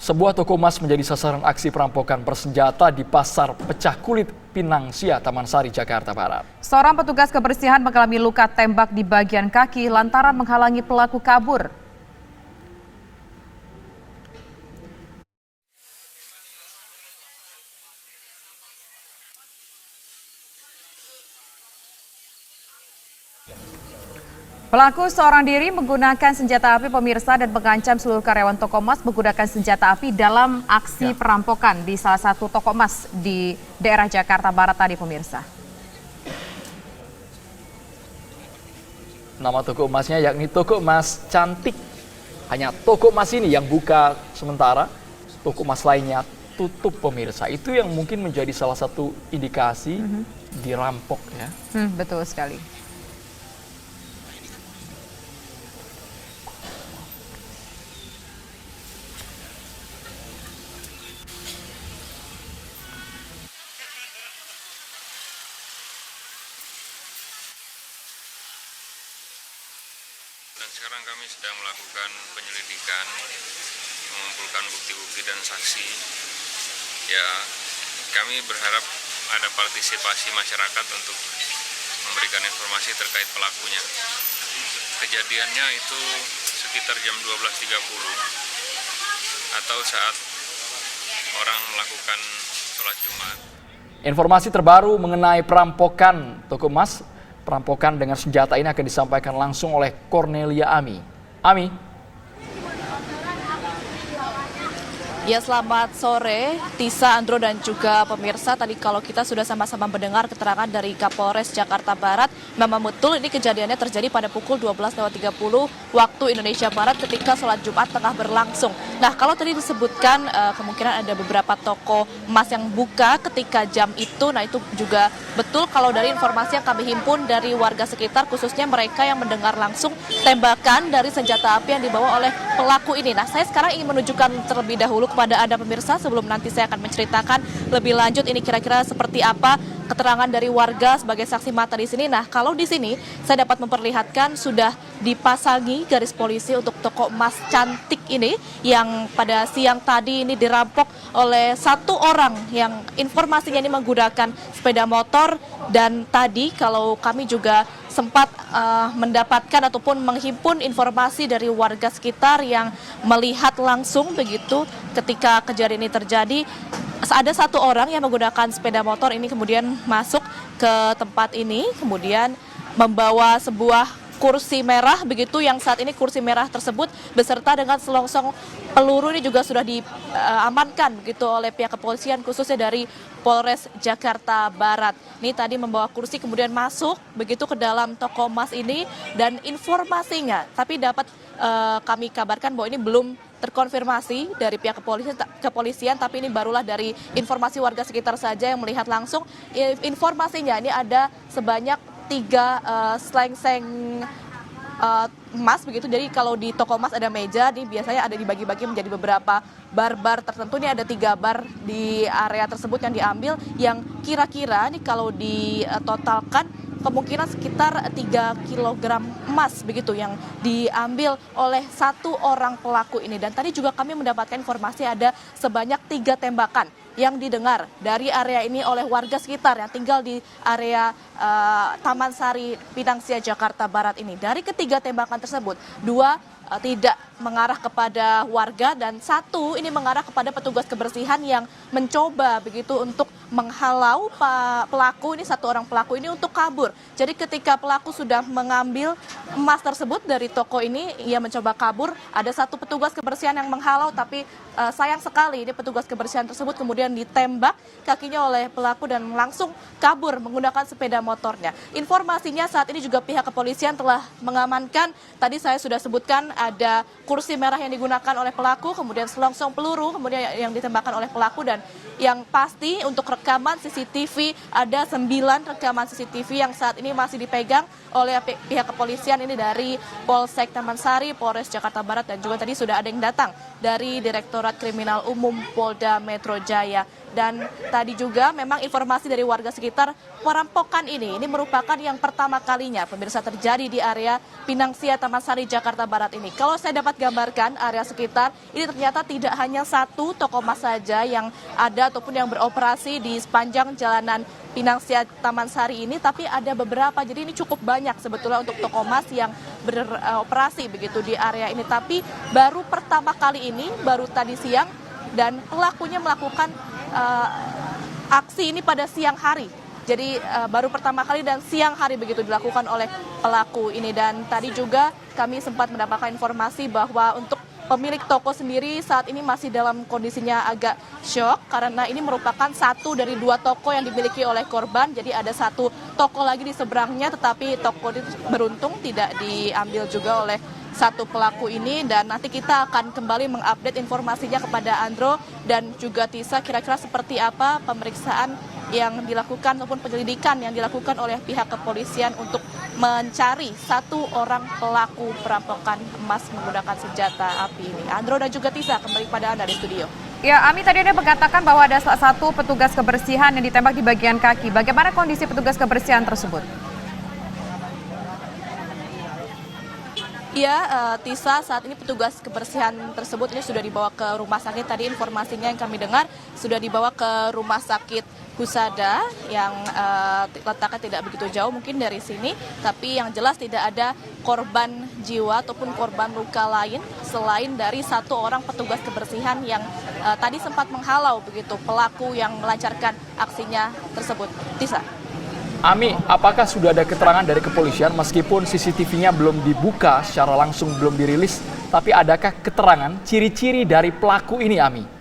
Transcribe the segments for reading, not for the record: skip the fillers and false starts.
Sebuah toko emas menjadi sasaran aksi perampokan bersenjata di Pasar Pecah Kulit Pinang Sia, Taman Sari, Jakarta Barat. Seorang petugas kebersihan mengalami luka tembak di bagian kaki lantaran menghalangi pelaku kabur. Pelaku seorang diri menggunakan senjata api pemirsa dan mengancam seluruh karyawan toko emas menggunakan senjata api dalam aksi perampokan di salah satu toko emas di daerah Jakarta Barat tadi pemirsa. Nama toko emasnya yakni Toko Emas Cantik. Hanya toko emas ini yang buka sementara, toko emas lainnya tutup pemirsa. Itu yang mungkin menjadi salah satu indikasi dirampok ya. Betul sekali. Dan sekarang kami sedang melakukan penyelidikan, mengumpulkan bukti-bukti dan saksi. Ya, kami berharap ada partisipasi masyarakat untuk memberikan informasi terkait pelakunya. Kejadiannya itu sekitar jam 12.30 atau saat orang melakukan sholat Jumat. Informasi terbaru mengenai perampokan toko emas, perampokan dengan senjata ini akan disampaikan langsung oleh Cornelia Ami. Ami. Ya, selamat sore, Tisa, Andro, dan juga pemirsa. Tadi kalau kita sudah sama-sama mendengar keterangan dari Kapolres Jakarta Barat, memang betul ini kejadiannya terjadi pada pukul 12.30 waktu Indonesia Barat ketika sholat Jumat tengah berlangsung. Nah, kalau tadi disebutkan kemungkinan ada beberapa toko emas yang buka ketika jam itu, nah itu juga betul kalau dari informasi yang kami himpun dari warga sekitar, khususnya mereka yang mendengar langsung tembakan dari senjata api yang dibawa oleh pelaku ini. Nah, saya sekarang ingin menunjukkan terlebih dahulu kepada Anda pemirsa sebelum nanti saya akan menceritakan lebih lanjut ini kira-kira seperti apa keterangan dari warga sebagai saksi mata di sini. Nah, kalau di sini saya dapat memperlihatkan sudah dipasangi garis polisi untuk toko emas Cantik ini yang pada siang tadi ini dirampok oleh satu orang yang informasinya ini menggunakan sepeda motor. Dan tadi kalau kami juga sempat mendapatkan ataupun menghimpun informasi dari warga sekitar yang melihat langsung begitu ketika kejadian ini terjadi, ada satu orang yang menggunakan sepeda motor ini kemudian masuk ke tempat ini, kemudian membawa sebuah kursi merah begitu, yang saat ini kursi merah tersebut beserta dengan selongsong peluru ini juga sudah diamankan begitu oleh pihak kepolisian khususnya dari Polres Jakarta Barat. Ini tadi membawa kursi kemudian masuk begitu ke dalam toko emas ini, dan informasinya tapi dapat kami kabarkan bahwa ini belum terkonfirmasi dari pihak kepolisian, tapi ini barulah dari informasi warga sekitar saja yang melihat langsung. Informasinya ini ada sebanyak 3 selengseng emas begitu. Jadi kalau di toko emas ada meja, ini biasanya ada dibagi-bagi menjadi beberapa bar-bar tertentu. Ini ada 3 bar di area tersebut yang diambil, yang kira-kira ini kalau ditotalkan kemungkinan sekitar 3 kg emas begitu yang diambil oleh satu orang pelaku ini. Dan tadi juga kami mendapatkan informasi ada sebanyak 3 tembakan yang didengar dari area ini oleh warga sekitar yang tinggal di area Taman Sari, Pinang Sia, Jakarta Barat ini. Dari ketiga tembakan tersebut, 2 tidak mengarah kepada warga dan 1 ini mengarah kepada petugas kebersihan yang mencoba begitu untuk menghalau pelaku ini, satu orang pelaku ini untuk kabur. Jadi ketika pelaku sudah mengambil emas tersebut dari toko ini, ia mencoba kabur. Ada 1 petugas kebersihan yang menghalau, tapi sayang sekali ini petugas kebersihan tersebut kemudian ditembak kakinya oleh pelaku dan langsung kabur menggunakan sepeda motornya. Informasinya saat ini juga pihak kepolisian telah mengamankan, tadi saya sudah sebutkan ada kursi merah yang digunakan oleh pelaku, kemudian selongsong peluru kemudian yang ditembakkan oleh pelaku, dan yang pasti untuk rekaman CCTV ada 9 rekaman CCTV yang saat ini masih dipegang oleh pihak kepolisian ini dari Polsek Taman Sari, Polres Jakarta Barat, dan juga tadi sudah ada yang datang dari Direktorat Kriminal Umum Polda Metro Jaya. Dan tadi juga memang informasi dari warga sekitar, perampokan ini merupakan yang pertama kalinya pemirsa terjadi di area Pinangsia Taman Sari Jakarta Barat ini. Kalau saya dapat gambarkan area sekitar, ini ternyata tidak hanya satu toko emas saja yang ada ataupun yang beroperasi di sepanjang jalanan Pinangsia Taman Sari ini, tapi ada beberapa. Jadi ini cukup banyak sebetulnya untuk toko emas yang beroperasi begitu di area ini. Tapi baru pertama kali ini, baru tadi siang, dan pelakunya melakukan aksi ini pada siang hari. Jadi baru pertama kali dan siang hari begitu dilakukan oleh pelaku ini. Dan tadi juga kami sempat mendapatkan informasi bahwa untuk pemilik toko sendiri saat ini masih dalam kondisinya agak syok karena ini merupakan satu dari dua toko yang dimiliki oleh korban. Jadi ada satu toko lagi di seberangnya, tetapi toko itu beruntung tidak diambil juga oleh satu pelaku ini. Dan nanti kita akan kembali mengupdate informasinya kepada Andro dan juga Tisa, kira-kira seperti apa pemeriksaan yang dilakukan ataupun penyelidikan yang dilakukan oleh pihak kepolisian untuk mencari satu orang pelaku perampokan emas menggunakan senjata api ini. Andro dan juga Tisa, kembali pada Anda di studio. Ya, Ami, tadi Anda mengatakan bahwa ada salah satu petugas kebersihan yang ditembak di bagian kaki. Bagaimana kondisi petugas kebersihan tersebut? Iya, Tisa, saat ini petugas kebersihan tersebut ini sudah dibawa ke rumah sakit. Tadi informasinya yang kami dengar sudah dibawa ke rumah sakit Husada yang letaknya tidak begitu jauh mungkin dari sini. Tapi yang jelas tidak ada korban jiwa ataupun korban luka lain selain dari satu orang petugas kebersihan yang tadi sempat menghalau begitu pelaku yang melancarkan aksinya tersebut. Tisa. Ami, apakah sudah ada keterangan dari kepolisian meskipun CCTV-nya belum dibuka secara langsung, belum dirilis, tapi adakah keterangan ciri-ciri dari pelaku ini, Ami?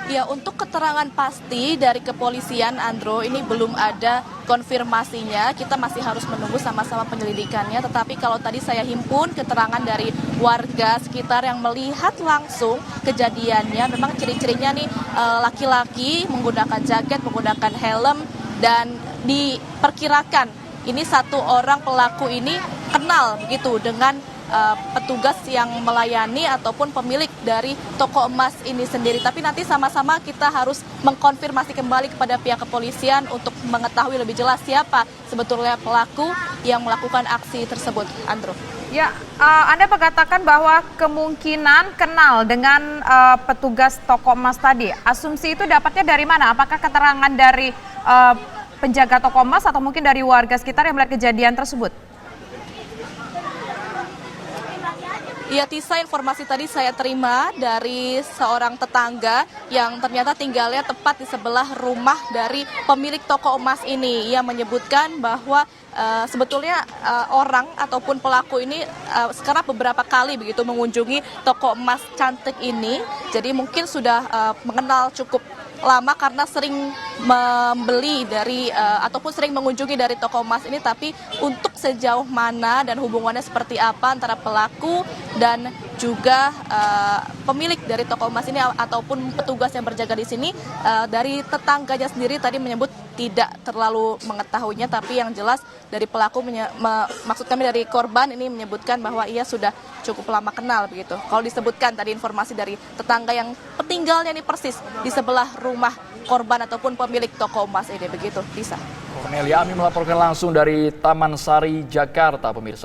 Ya, untuk keterangan pasti dari kepolisian, Andro, ini belum ada konfirmasinya. Kita masih harus menunggu sama-sama penyelidikannya. Tetapi kalau tadi saya himpun keterangan dari warga sekitar yang melihat langsung kejadiannya, memang ciri-cirinya nih laki-laki menggunakan jaket, menggunakan helm, dan diperkirakan ini satu orang pelaku ini kenal begitu dengan petugas yang melayani ataupun pemilik dari toko emas ini sendiri. Tapi nanti sama-sama kita harus mengkonfirmasi kembali kepada pihak kepolisian untuk mengetahui lebih jelas siapa sebetulnya pelaku yang melakukan aksi tersebut. Andro. Ya, Anda mengatakan bahwa kemungkinan kenal dengan petugas toko emas tadi. Asumsi itu dapatnya dari mana? Apakah keterangan dari penjaga toko emas atau mungkin dari warga sekitar yang melihat kejadian tersebut? Ya, Tisa, informasi tadi saya terima dari seorang tetangga yang ternyata tinggalnya tepat di sebelah rumah dari pemilik toko emas ini. Ia menyebutkan bahwa sebetulnya orang ataupun pelaku ini sekarang beberapa kali begitu mengunjungi toko emas cantik ini. Jadi mungkin sudah mengenal cukup lama karena sering membeli dari ataupun sering mengunjungi dari toko emas ini. Tapi untuk sejauh mana dan hubungannya seperti apa antara pelaku dan juga pemilik dari toko emas ini ataupun petugas yang berjaga di sini, dari tetangganya sendiri tadi menyebut tidak terlalu mengetahuinya. Tapi yang jelas dari pelaku, maksud kami dari korban ini menyebutkan bahwa ia sudah cukup lama kenal begitu. Kalau disebutkan tadi informasi dari tetangga yang tinggalnya ini persis di sebelah rumah korban ataupun pemilik toko emas ini begitu, bisa. Cornelia Ami melaporkan langsung dari Taman Sari, Jakarta, pemirsa.